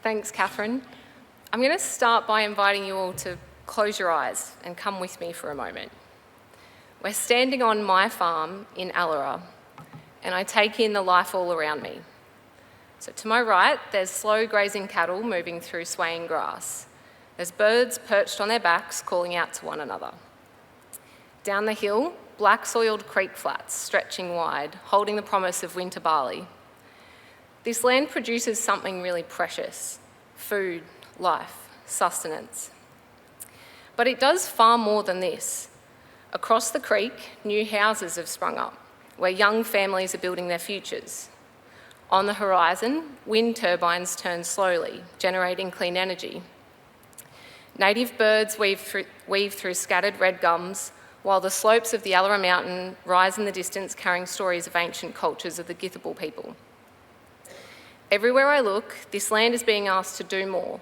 Thanks, Catherine. I'm going to start by inviting you all to close your eyes and come with me for a moment. We're standing on my farm in Allora, and I take in the life all around me. So to my right, there's slow grazing cattle moving through swaying grass. There's birds perched on their backs calling out to one another. Down the hill, black-soiled creek flats stretching wide, holding the promise of winter barley. This land produces something really precious: food, life, sustenance. But it does far more than this. Across the creek, new houses have sprung up, where young families are building their futures. On the horizon, wind turbines turn slowly, generating clean energy. Native birds weave through scattered red gums, while the slopes of the Allora Mountain rise in the distance, carrying stories of ancient cultures of the Githable people. Everywhere I look, this land is being asked to do more,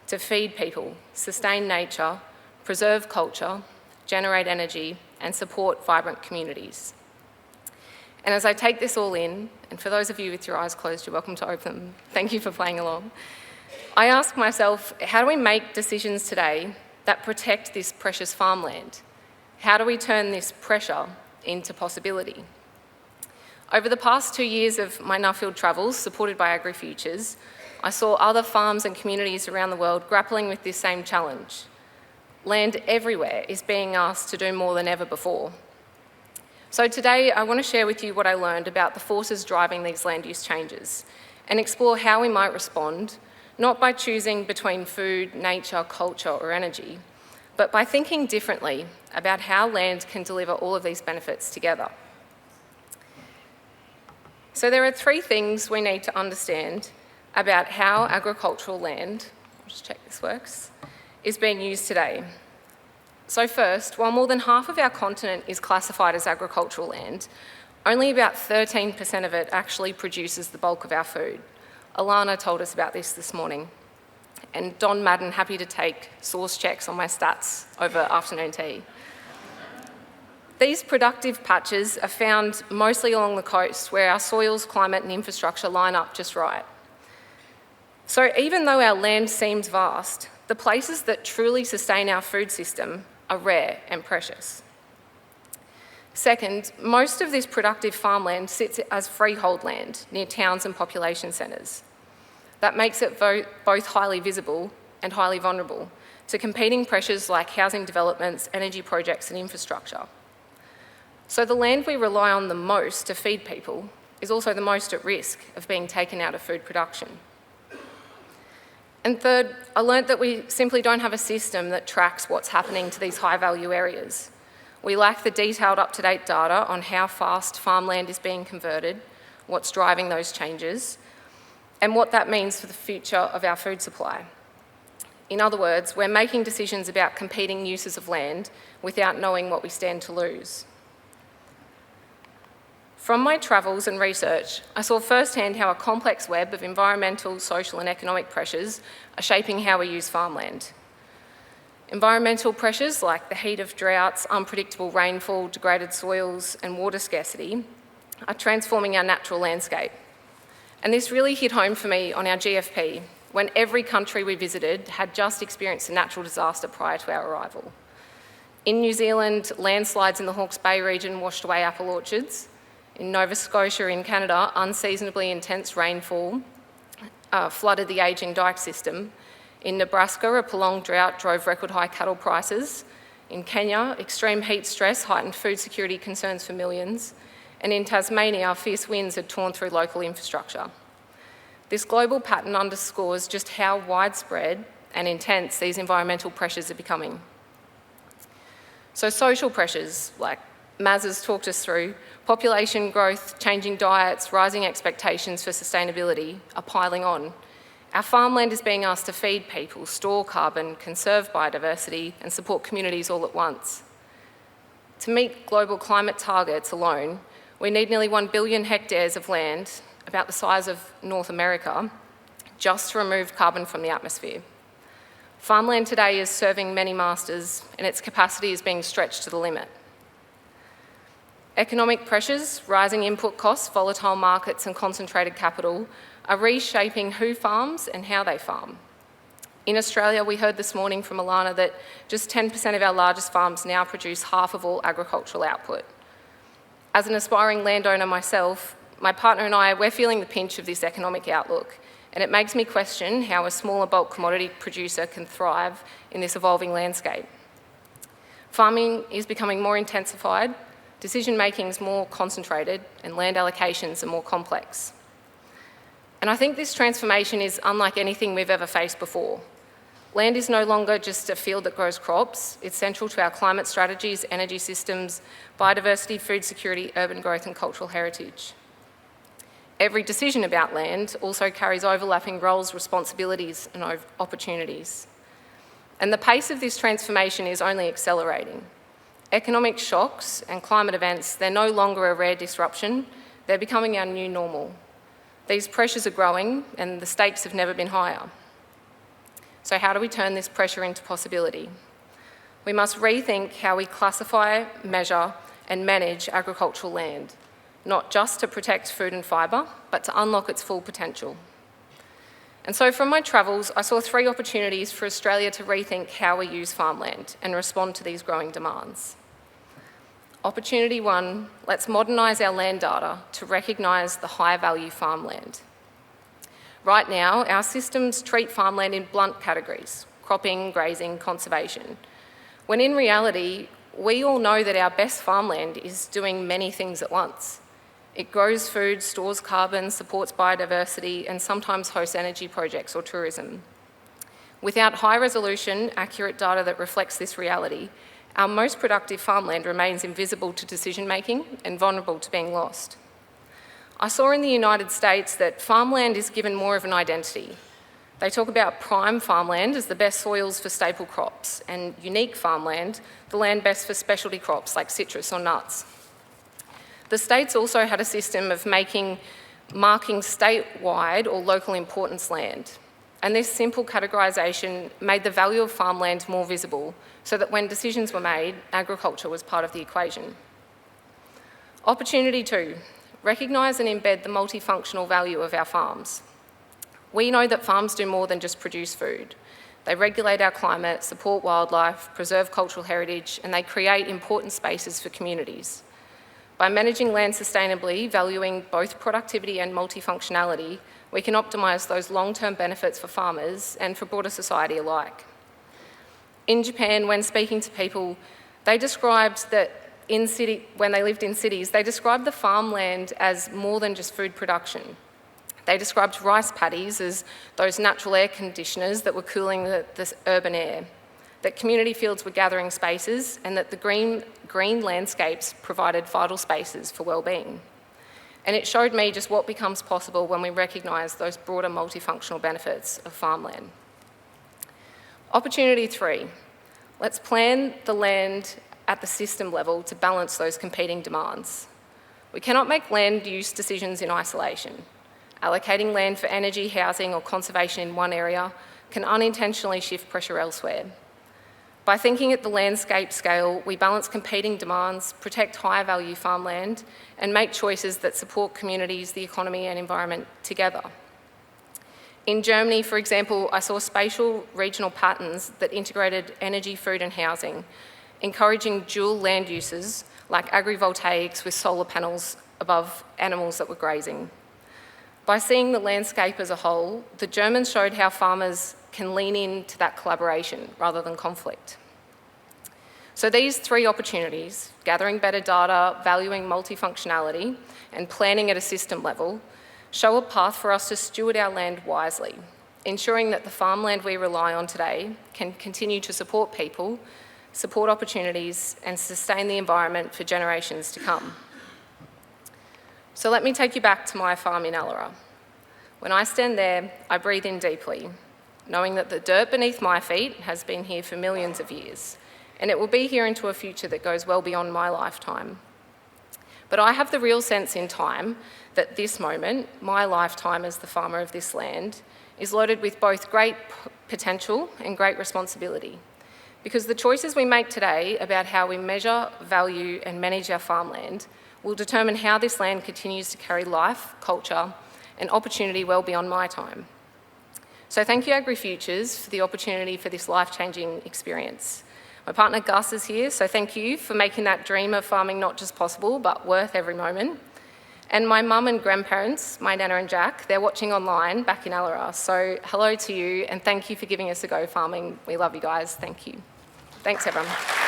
to feed people, sustain nature, preserve culture, generate energy, and support vibrant communities. And as I take this all in, and for those of you with your eyes closed, you're welcome to open them. Thank you for playing along. I ask myself, how do we make decisions today that protect this precious farmland? How do we turn this pressure into possibility? Over the past 2 years of my Nuffield travels, supported by Agrifutures, I saw other farms and communities around the world grappling with this same challenge. Land everywhere is being asked to do more than ever before. So today, I want to share with you what I learned about the forces driving these land use changes and explore how we might respond, not by choosing between food, nature, culture, or energy, but by thinking differently about how land can deliver all of these benefits together. So there are 3 things we need to understand about how agricultural land, I'll just check this works, is being used today. So first, while more than half of our continent is classified as agricultural land, only about 13% of it actually produces the bulk of our food. Alana told us about this morning. And Don Madden, happy to take source checks on my stats over afternoon tea. These productive patches are found mostly along the coast, where our soils, climate and infrastructure line up just right. So even though our land seems vast, the places that truly sustain our food system are rare and precious. Second, most of this productive farmland sits as freehold land near towns and population centres. That makes it both highly visible and highly vulnerable to competing pressures like housing developments, energy projects and infrastructure. So the land we rely on the most to feed people is also the most at risk of being taken out of food production. And third, I learnt that we simply don't have a system that tracks what's happening to these high-value areas. We lack the detailed, up-to-date data on how fast farmland is being converted, what's driving those changes, and what that means for the future of our food supply. In other words, we're making decisions about competing uses of land without knowing what we stand to lose. From my travels and research, I saw firsthand how a complex web of environmental, social and economic pressures are shaping how we use farmland. Environmental pressures like the heat of droughts, unpredictable rainfall, degraded soils and water scarcity are transforming our natural landscape. And this really hit home for me on our GFP, when every country we visited had just experienced a natural disaster prior to our arrival. In New Zealand, landslides in the Hawke's Bay region washed away apple orchards. In Nova Scotia in Canada, unseasonably intense rainfall flooded the ageing dike system. In Nebraska, a prolonged drought drove record high cattle prices. In Kenya, extreme heat stress heightened food security concerns for millions. And in Tasmania, fierce winds had torn through local infrastructure. This global pattern underscores just how widespread and intense these environmental pressures are becoming. So social pressures, like Maz has talked us through, population growth, changing diets, rising expectations for sustainability are piling on. Our farmland is being asked to feed people, store carbon, conserve biodiversity and support communities all at once. To meet global climate targets alone, we need nearly 1 billion hectares of land, about the size of North America, just to remove carbon from the atmosphere. Farmland today is serving many masters and its capacity is being stretched to the limit. Economic pressures, rising input costs, volatile markets and concentrated capital are reshaping who farms and how they farm. In Australia, we heard this morning from Allora that just 10% of our largest farms now produce half of all agricultural output. As an aspiring landowner myself, my partner and I, we're feeling the pinch of this economic outlook, and it makes me question how a smaller bulk commodity producer can thrive in this evolving landscape. Farming is becoming more intensified, decision-making is more concentrated, and land allocations are more complex. And I think this transformation is unlike anything we've ever faced before. Land is no longer just a field that grows crops. It's central to our climate strategies, energy systems, biodiversity, food security, urban growth, and cultural heritage. Every decision about land also carries overlapping roles, responsibilities, and opportunities. And the pace of this transformation is only accelerating. Economic shocks and climate events, they're no longer a rare disruption, they're becoming our new normal. These pressures are growing and the stakes have never been higher. So how do we turn this pressure into possibility? We must rethink how we classify, measure and manage agricultural land, not just to protect food and fibre, but to unlock its full potential. And so from my travels, I saw 3 opportunities for Australia to rethink how we use farmland and respond to these growing demands. Opportunity 1, let's modernise our land data to recognise the high-value farmland. Right now, our systems treat farmland in blunt categories: cropping, grazing, conservation, when in reality, we all know that our best farmland is doing many things at once. It grows food, stores carbon, supports biodiversity, and sometimes hosts energy projects or tourism. Without high-resolution, accurate data that reflects this reality, our most productive farmland remains invisible to decision-making and vulnerable to being lost. I saw in the United States that farmland is given more of an identity. They talk about prime farmland as the best soils for staple crops, and unique farmland, the land best for specialty crops like citrus or nuts. The states also had a system of marking statewide or local importance land. And this simple categorisation made the value of farmland more visible so that when decisions were made, agriculture was part of the equation. Opportunity 2, recognise and embed the multifunctional value of our farms. We know that farms do more than just produce food. They regulate our climate, support wildlife, preserve cultural heritage, and they create important spaces for communities. By managing land sustainably, valuing both productivity and multifunctionality, we can optimise those long-term benefits for farmers and for broader society alike. In Japan, when speaking to people, they described that when they lived in cities, they described the farmland as more than just food production. They described rice paddies as those natural air conditioners that were cooling the urban air, that community fields were gathering spaces, and that the green landscapes provided vital spaces for well-being. And it showed me just what becomes possible when we recognise those broader multifunctional benefits of farmland. Opportunity 3, let's plan the land at the system level to balance those competing demands. We cannot make land use decisions in isolation. Allocating land for energy, housing or conservation in one area can unintentionally shift pressure elsewhere. By thinking at the landscape scale, we balance competing demands, protect high-value farmland, and make choices that support communities, the economy and environment together. In Germany, for example, I saw spatial regional patterns that integrated energy, food and housing, encouraging dual land uses like agrivoltaics with solar panels above animals that were grazing. By seeing the landscape as a whole, the Germans showed how farmers can lean into that collaboration rather than conflict. So these 3 opportunities, gathering better data, valuing multifunctionality, and planning at a system level, show a path for us to steward our land wisely, ensuring that the farmland we rely on today can continue to support people, support opportunities, and sustain the environment for generations to come. So let me take you back to my farm in Allora. When I stand there, I breathe in deeply, knowing that the dirt beneath my feet has been here for millions of years, and it will be here into a future that goes well beyond my lifetime. But I have the real sense in time that this moment, my lifetime as the farmer of this land, is loaded with both great potential and great responsibility. Because the choices we make today about how we measure, value and manage our farmland will determine how this land continues to carry life, culture an opportunity well beyond my time. So thank you, Agrifutures, for the opportunity for this life-changing experience. My partner Gus is here, so thank you for making that dream of farming not just possible, but worth every moment. And my mum and grandparents, my Nana and Jack, they're watching online back in Allora. So hello to you, and thank you for giving us a go farming. We love you guys. Thank you. Thanks, everyone.